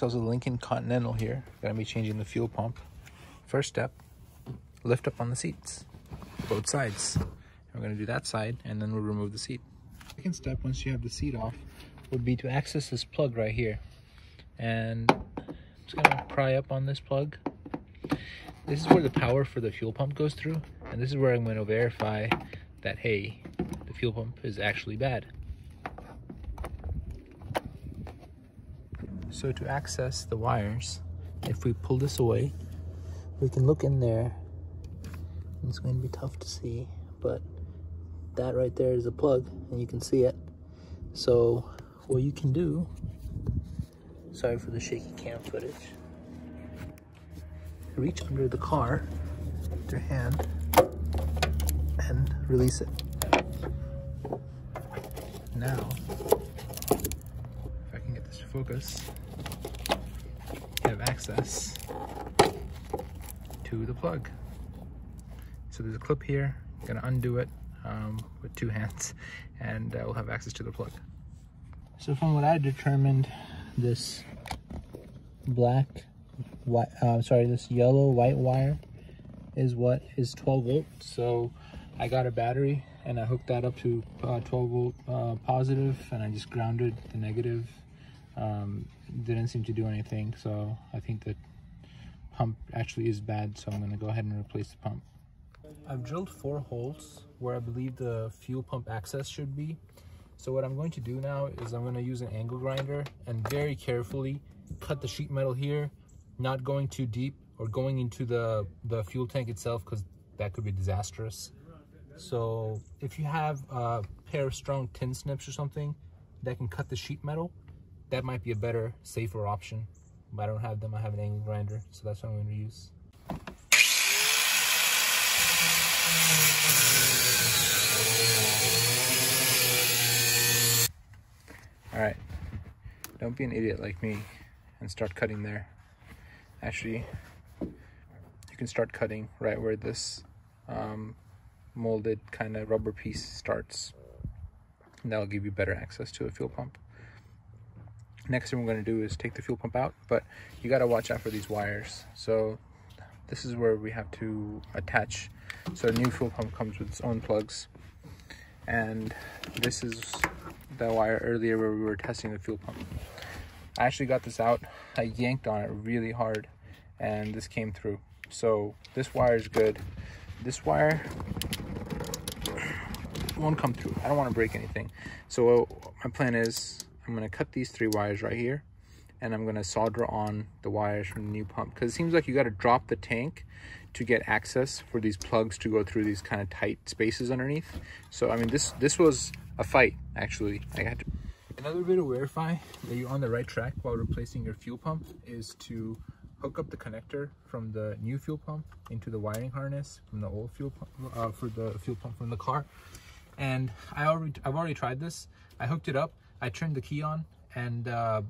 ourselves a Lincoln Continental here. Gonna be changing the fuel pump. First step, lift up on the seats, both sides. We're gonna do that side and then we'll remove the seat. Second step, once you have the seat off, would be to access this plug right here. And I'm just gonna pry up on this plug. This is where the power for the fuel pump goes through. And this is where I'm gonna verify that, hey, the fuel pump is actually bad. So to access the wires, if we pull this away, we can look in there. It's going to be tough to see, but that right there is a plug and you can see it. So what you can do, sorry for the shaky cam footage, reach under the car with your hand and release it. Now, if I can get this to focus, you have access to the plug. So there's a clip here. I'm gonna undo it with two hands, and we'll have access to the plug. So from what I determined, this this yellow white wire is what is 12 volts. So I got a battery and I hooked that up to 12 volt positive, and I just grounded the negative. Didn't seem to do anything, so I think the pump actually is bad, so I'm going to go ahead and replace the pump. I've drilled 4 holes where I believe the fuel pump access should be. So what I'm going to do now is I'm going to use an angle grinder and very carefully cut the sheet metal here, not going too deep or going into the fuel tank itself, because that could be disastrous. So if you have a pair of strong tin snips or something that can cut the sheet metal, that might be a better, safer option. But I don't have them. I have an angle grinder, so that's what I'm going to use. All right, don't be an idiot like me and start cutting there. Actually, you can start cutting right where this molded kind of rubber piece starts. And that'll give you better access to a fuel pump. Next thing we're going to do is take the fuel pump out, but you got to watch out for these wires. So this is where we have to attach. So a new fuel pump comes with its own plugs, and this is the wire earlier where we were testing the fuel pump. I actually got this out. I yanked on it really hard and this came through. So this wire is good. This wire won't come through. I don't want to break anything. So my plan is I'm going to cut these 3 wires right here, and I'm going to solder on the wires from the new pump, because it seems like you got to drop the tank to get access for these plugs to go through these kind of tight spaces underneath. So I mean, this was a fight, actually. I had to. Another way to verify that you're on the right track while replacing your fuel pump is to hook up the connector from the new fuel pump into the wiring harness from the old fuel pump for the fuel pump from the car. And I've already tried this. I hooked it up, I turned the key on, and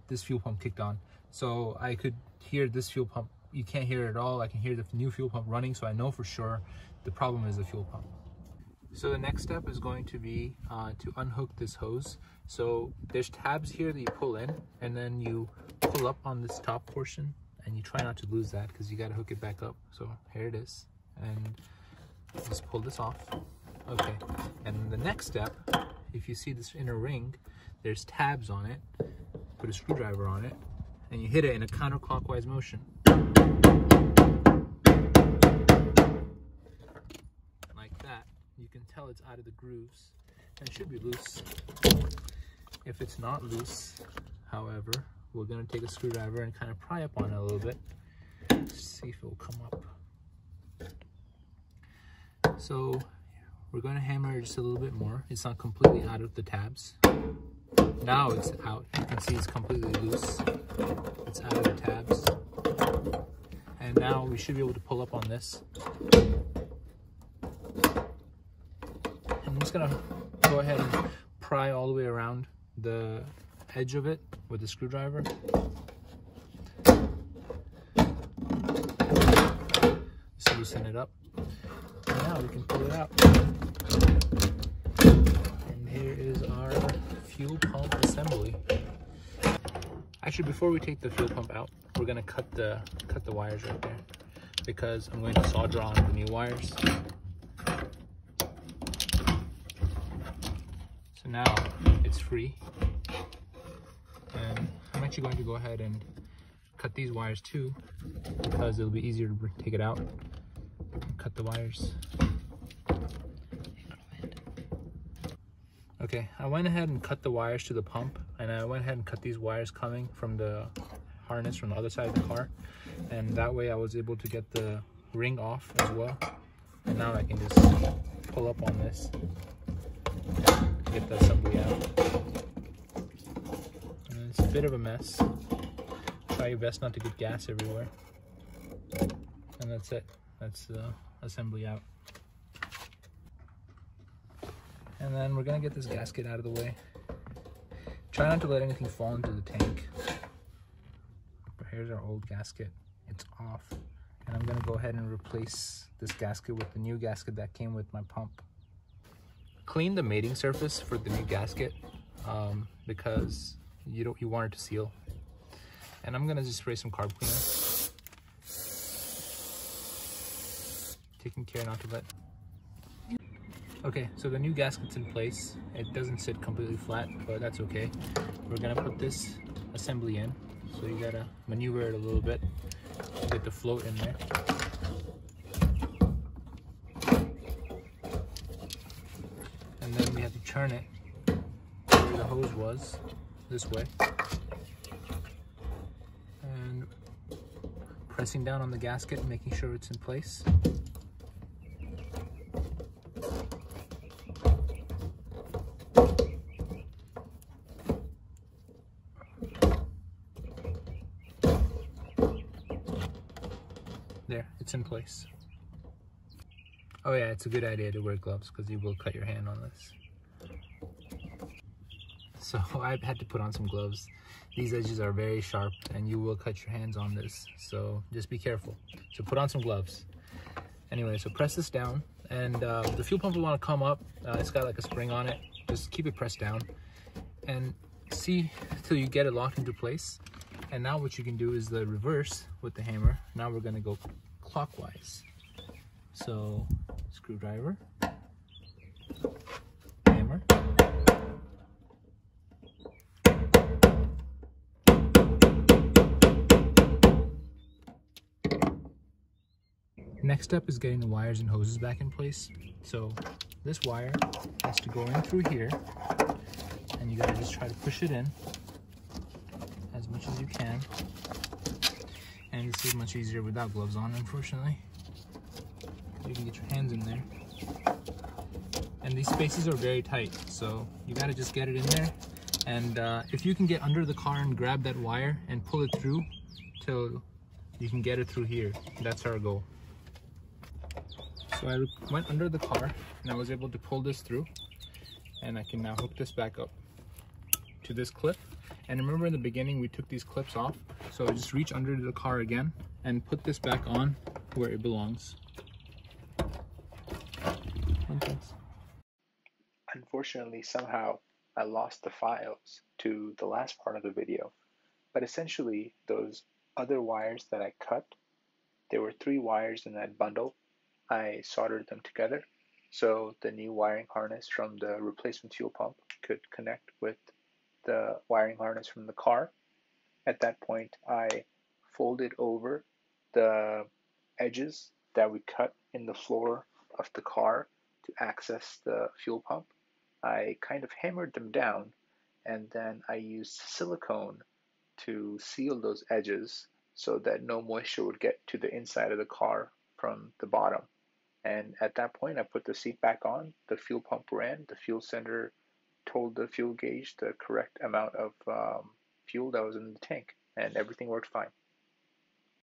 this fuel pump kicked on. So I could hear this fuel pump. You can't hear it at all. I can hear the new fuel pump running, so I know for sure the problem is the fuel pump. So the next step is going to be to unhook this hose. So there's tabs here that you pull in, and then you pull up on this top portion, and you try not to lose that because you got to hook it back up. So here it is, and just pull this off. Okay, and the next step, if you see this inner ring, there's tabs on it. Put a screwdriver on it, and you hit it in a counterclockwise motion. Like that. You can tell it's out of the grooves, and it should be loose. If it's not loose, however, we're going to take a screwdriver and kind of pry up on it a little bit. See if it will come up. So we're going to hammer it just a little bit more. It's not completely out of the tabs. Now it's out. You can see it's completely loose. It's out of the tabs. And now we should be able to pull up on this. I'm just going to go ahead and pry all the way around the edge of it with the screwdriver. Just loosen it up. And now we can pull it out. And here is our fuel pump assembly. I Actually, before we take the fuel pump out, we're gonna cut the wires right there, because I'm going to solder on the new wires. So now it's free, and I'm actually going to go ahead and cut these wires too, because it'll be easier to take it out and cut the wires. Okay, I went ahead and cut the wires to the pump, and I went ahead and cut these wires coming from the harness from the other side of the car, and that way I was able to get the ring off as well. And now I can just pull up on this to get the assembly out. And it's a bit of a mess. Try your best not to get gas everywhere. And that's it. That's the assembly out. And then we're gonna get this gasket out of the way. Try not to let anything fall into the tank. But here's our old gasket. It's off. And I'm gonna go ahead and replace this gasket with the new gasket that came with my pump. Clean the mating surface for the new gasket because you want it to seal. And I'm gonna just spray some carb cleaner. Taking care not to let. Okay, so the new gasket's in place. It doesn't sit completely flat, but that's okay. We're gonna put this assembly in. So you gotta maneuver it a little bit to get the float in there. And then we have to turn it where the hose was, this way. And pressing down on the gasket and making sure it's in place. There, it's in place. Oh yeah, it's a good idea to wear gloves because you will cut your hand on this. So I've had to put on some gloves. These edges are very sharp and you will cut your hands on this. So just be careful. So put on some gloves. Anyway, so press this down, and the fuel pump will want to come up. It's got like a spring on it. Just keep it pressed down and see till you get it locked into place. And now what you can do is the reverse with the hammer. Now we're gonna go clockwise. So screwdriver, hammer. Next step is getting the wires and hoses back in place. So this wire has to go in through here, and you gotta just try to push it in as much as you can. And this is much easier without gloves on, unfortunately. You can get your hands in there. And these spaces are very tight, so you gotta just get it in there. And if you can get under the car and grab that wire and pull it through till you can get it through here, that's our goal. So I went under the car and I was able to pull this through, and I can now hook this back up to this clip. And remember in the beginning we took these clips off, so just reach under the car again and put this back on where it belongs. Unfortunately, somehow I lost the files to the last part of the video, but essentially those other wires that I cut, there were 3 wires in that bundle. I soldered them together so the new wiring harness from the replacement fuel pump could connect with the wiring harness from the car. At that point, I folded over the edges that we cut in the floor of the car to access the fuel pump. I kind of hammered them down, and then I used silicone to seal those edges so that no moisture would get to the inside of the car from the bottom. And at that point, I put the seat back on, the fuel pump ran, the fuel sender told the fuel gauge the correct amount of fuel that was in the tank, and everything worked fine.